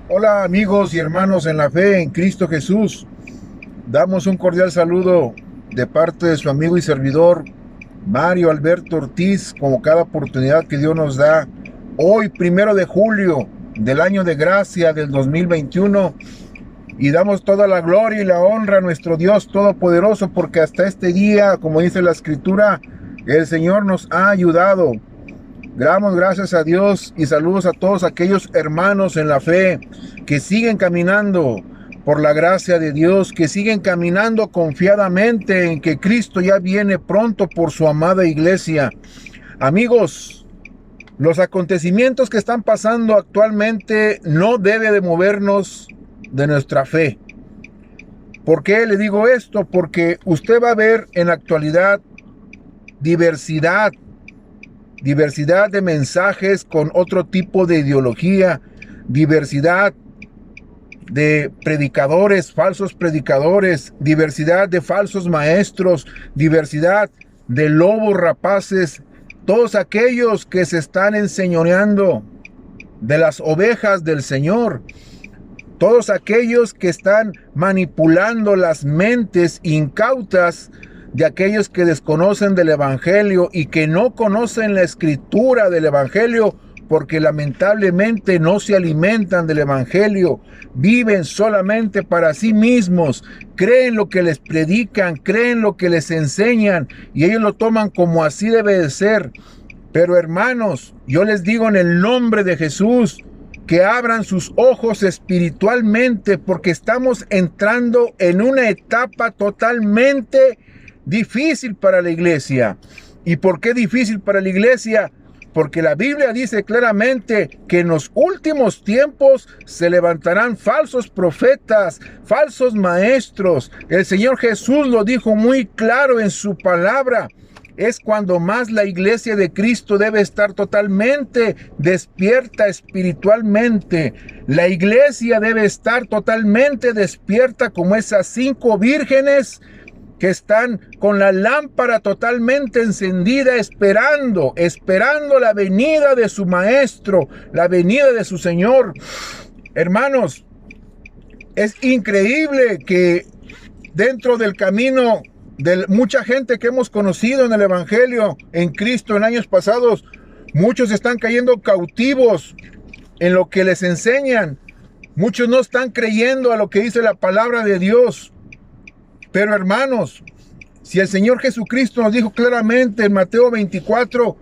Hola amigos y hermanos en la fe en Cristo Jesús. Damos un cordial saludo de parte de su amigo y servidor Mario Alberto Ortiz, como cada oportunidad que Dios nos da. Hoy, 1 de julio del año de gracia del 2021, y damos toda la gloria y la honra a nuestro Dios Todopoderoso, porque hasta este día, como dice la Escritura, el Señor nos ha ayudado. Damos gracias a Dios y saludos a todos aquellos hermanos en la fe que siguen caminando por la gracia de Dios, que siguen caminando confiadamente en que Cristo ya viene pronto por su amada iglesia. Amigos, los acontecimientos que están pasando actualmente no deben de movernos de nuestra fe. ¿Por qué le digo esto? Porque usted va a ver en la actualidad diversidad de mensajes con otro tipo de ideología, diversidad de predicadores, falsos predicadores, diversidad de falsos maestros, diversidad de lobos rapaces, todos aquellos que se están enseñoreando de las ovejas del Señor, todos aquellos que están manipulando las mentes incautas de aquellos que desconocen del Evangelio y que no conocen la escritura del Evangelio, porque lamentablemente no se alimentan del Evangelio, viven solamente para sí mismos, creen lo que les predican, creen lo que les enseñan y ellos lo toman como así debe de ser. Pero hermanos, yo les digo en el nombre de Jesús, que abran sus ojos espiritualmente, porque estamos entrando en una etapa totalmente difícil para la iglesia. ¿Y por qué difícil para la iglesia? Porque la Biblia dice claramente que en los últimos tiempos se levantarán falsos profetas, falsos maestros. El Señor Jesús lo dijo muy claro en su palabra. Es cuando más la iglesia de Cristo debe estar totalmente despierta espiritualmente. La iglesia debe estar totalmente despierta como esas 5 vírgenes que están con la lámpara totalmente encendida, esperando la venida de su maestro, la venida de su Señor. Hermanos, es increíble que dentro del camino de mucha gente que hemos conocido en el Evangelio, en Cristo, en años pasados, muchos están cayendo cautivos en lo que les enseñan. Muchos no están creyendo a lo que dice la palabra de Dios. Pero hermanos, si el Señor Jesucristo nos dijo claramente en Mateo 24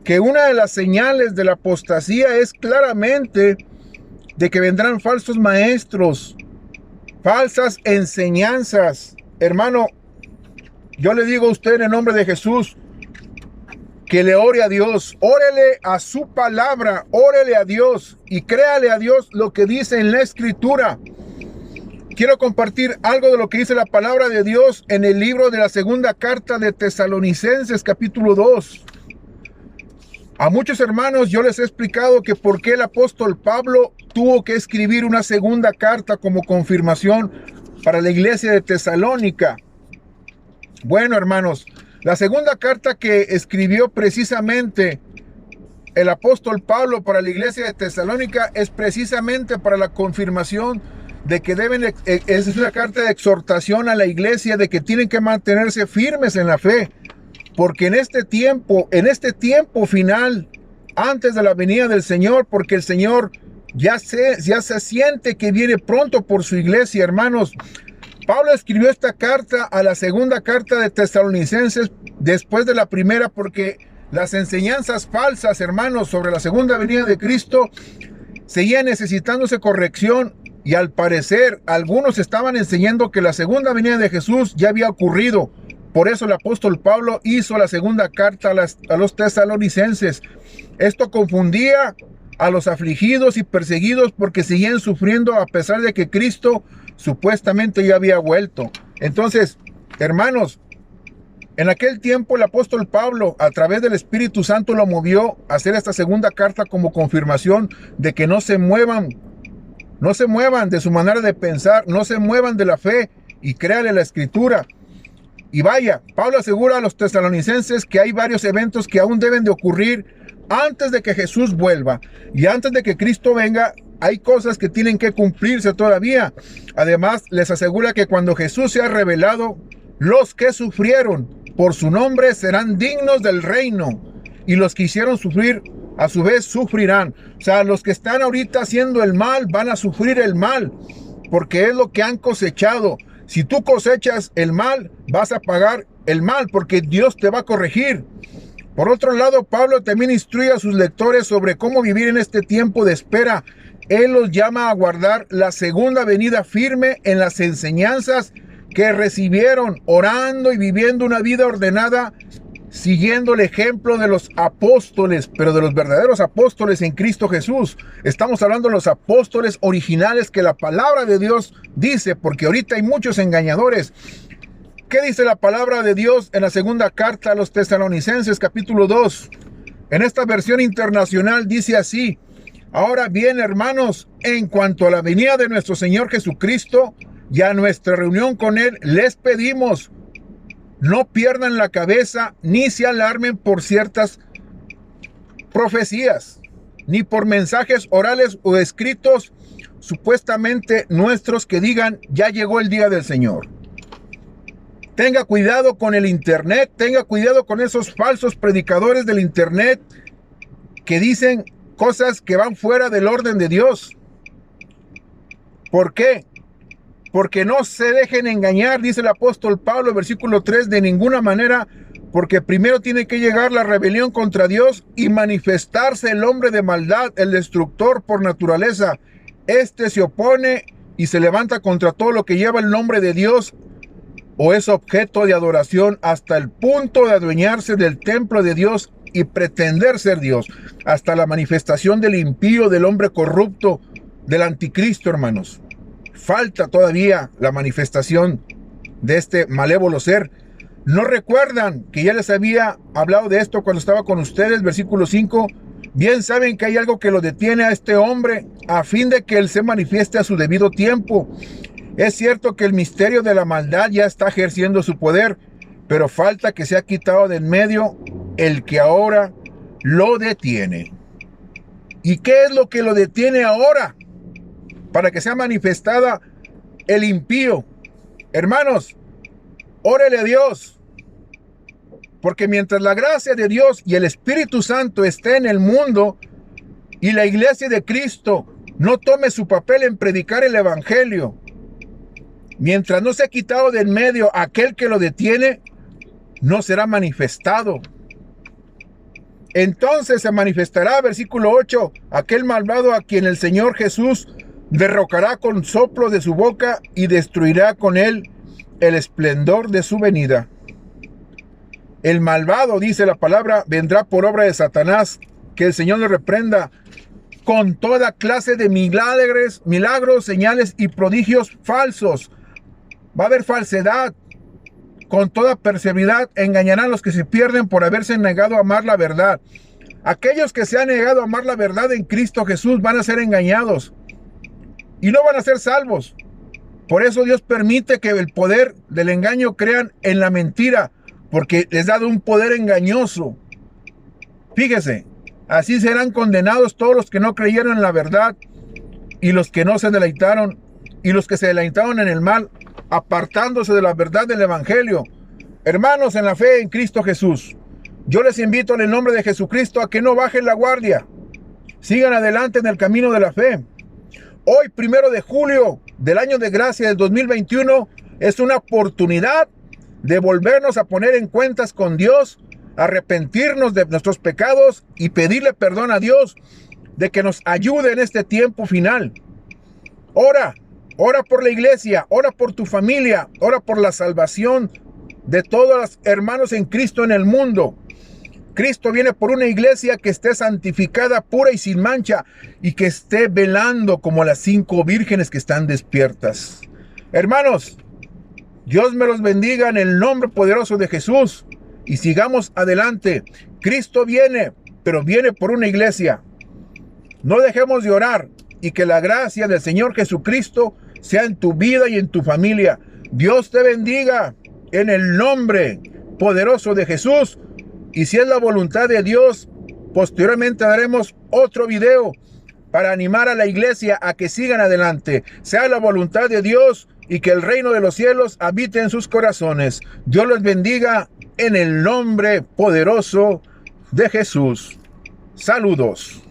que una de las señales de la apostasía es claramente de que vendrán falsos maestros, falsas enseñanzas. Hermano, yo le digo a usted en el nombre de Jesús que le ore a Dios, órele a su palabra, órele a Dios y créale a Dios lo que dice en la Escritura. Quiero compartir algo de lo que dice la palabra de Dios en el libro de la segunda carta de Tesalonicenses, capítulo 2. A muchos hermanos yo les he explicado que por qué el apóstol Pablo tuvo que escribir una segunda carta como confirmación para la iglesia de Tesalónica. Bueno, hermanos, la segunda carta que escribió precisamente el apóstol Pablo para la iglesia de Tesalónica es precisamente para la confirmación de que es una carta de exhortación a la iglesia de que tienen que mantenerse firmes en la fe, porque en este tiempo final, antes de la venida del Señor, porque el Señor ya se siente que viene pronto por su iglesia, hermanos. Pablo escribió esta carta a la segunda carta de Tesalonicenses después de la primera, porque las enseñanzas falsas, hermanos, sobre la segunda venida de Cristo seguían necesitándose corrección. Y al parecer, algunos estaban enseñando que la segunda venida de Jesús ya había ocurrido. Por eso el apóstol Pablo hizo la segunda carta a los tesalonicenses. Esto confundía a los afligidos y perseguidos porque seguían sufriendo a pesar de que Cristo supuestamente ya había vuelto. Entonces, hermanos, en aquel tiempo el apóstol Pablo, a través del Espíritu Santo, lo movió a hacer esta segunda carta como confirmación de que no se muevan de su manera de pensar, no se muevan de la fe y créale la Escritura. Y vaya, Pablo asegura a los tesalonicenses que hay varios eventos que aún deben de ocurrir antes de que Jesús vuelva y antes de que Cristo venga hay cosas que tienen que cumplirse todavía. Además, les asegura que cuando Jesús sea revelado, los que sufrieron por su nombre serán dignos del reino, y los que hicieron sufrir, a su vez sufrirán. O sea, los que están ahorita haciendo el mal van a sufrir el mal, porque es lo que han cosechado. Si tú cosechas el mal, vas a pagar el mal, porque Dios te va a corregir. Por otro lado, Pablo también instruye a sus lectores sobre cómo vivir en este tiempo de espera. Él los llama a guardar la segunda venida firme en las enseñanzas que recibieron, orando y viviendo una vida ordenada, siguiendo el ejemplo de los apóstoles, pero de los verdaderos apóstoles en Cristo Jesús. Estamos hablando de los apóstoles originales que la palabra de Dios dice, porque ahorita hay muchos engañadores. ¿Qué dice la palabra de Dios en la segunda carta a los Tesalonicenses, capítulo 2? En esta versión internacional dice así: ahora bien, hermanos, en cuanto a la venida de nuestro Señor Jesucristo y a nuestra reunión con Él, les pedimos, no pierdan la cabeza ni se alarmen por ciertas profecías, ni por mensajes orales o escritos supuestamente nuestros que digan, ya llegó el día del Señor. Tenga cuidado con el internet, tenga cuidado con esos falsos predicadores del internet que dicen cosas que van fuera del orden de Dios. ¿Por qué? Porque no se dejen engañar, dice el apóstol Pablo, versículo 3, de ninguna manera, porque primero tiene que llegar la rebelión contra Dios y manifestarse el hombre de maldad, el destructor por naturaleza. Este se opone y se levanta contra todo lo que lleva el nombre de Dios o es objeto de adoración, hasta el punto de adueñarse del templo de Dios y pretender ser Dios, hasta la manifestación del impío, del hombre corrupto, del anticristo, hermanos. Falta todavía la manifestación de este malévolo ser. ¿No recuerdan que ya les había hablado de esto cuando estaba con ustedes? Versículo 5. Bien saben que hay algo que lo detiene a este hombre a fin de que él se manifieste a su debido tiempo. Es cierto que el misterio de la maldad ya está ejerciendo su poder, pero falta que sea quitado de en medio el que ahora lo detiene. ¿Y qué es lo que lo detiene ahora? Para que sea manifestada el impío. Hermanos, órele a Dios, porque mientras la gracia de Dios y el Espíritu Santo esté en el mundo y la iglesia de Cristo no tome su papel en predicar el evangelio, mientras no sea quitado de en medio aquel que lo detiene, no será manifestado. Entonces se manifestará, versículo 8, aquel malvado a quien el Señor Jesús derrocará con soplo de su boca y destruirá con él el esplendor de su venida. El malvado, dice la palabra, vendrá por obra de Satanás, que el Señor le reprenda, con toda clase de milagros, señales y prodigios falsos. Va a haber falsedad. Con toda perversidad engañarán a los que se pierden por haberse negado a amar la verdad. Aquellos que se han negado a amar la verdad en Cristo Jesús van a ser engañados y no van a ser salvos. Por eso Dios permite que el poder del engaño crean en la mentira, porque les ha dado un poder engañoso. Fíjese, así serán condenados todos los que no creyeron en la verdad y los que no se deleitaron y los que se deleitaron en el mal, apartándose de la verdad del evangelio. Hermanos en la fe en Cristo Jesús, yo les invito en el nombre de Jesucristo a que no bajen la guardia, sigan adelante en el camino de la fe. Hoy, 1 de julio del año de gracia del 2021, es una oportunidad de volvernos a poner en cuentas con Dios, arrepentirnos de nuestros pecados y pedirle perdón a Dios de que nos ayude en este tiempo final. Ora por la iglesia, ora por tu familia, ora por la salvación de todos los hermanos en Cristo en el mundo. Cristo viene por una iglesia que esté santificada, pura y sin mancha, y que esté velando como las 5 vírgenes que están despiertas. Hermanos, Dios me los bendiga en el nombre poderoso de Jesús, y sigamos adelante. Cristo viene, pero viene por una iglesia. No dejemos de orar, y que la gracia del Señor Jesucristo sea en tu vida y en tu familia. Dios te bendiga en el nombre poderoso de Jesús. Y si es la voluntad de Dios, posteriormente haremos otro video para animar a la iglesia a que sigan adelante. Sea la voluntad de Dios y que el reino de los cielos habite en sus corazones. Dios los bendiga en el nombre poderoso de Jesús. Saludos.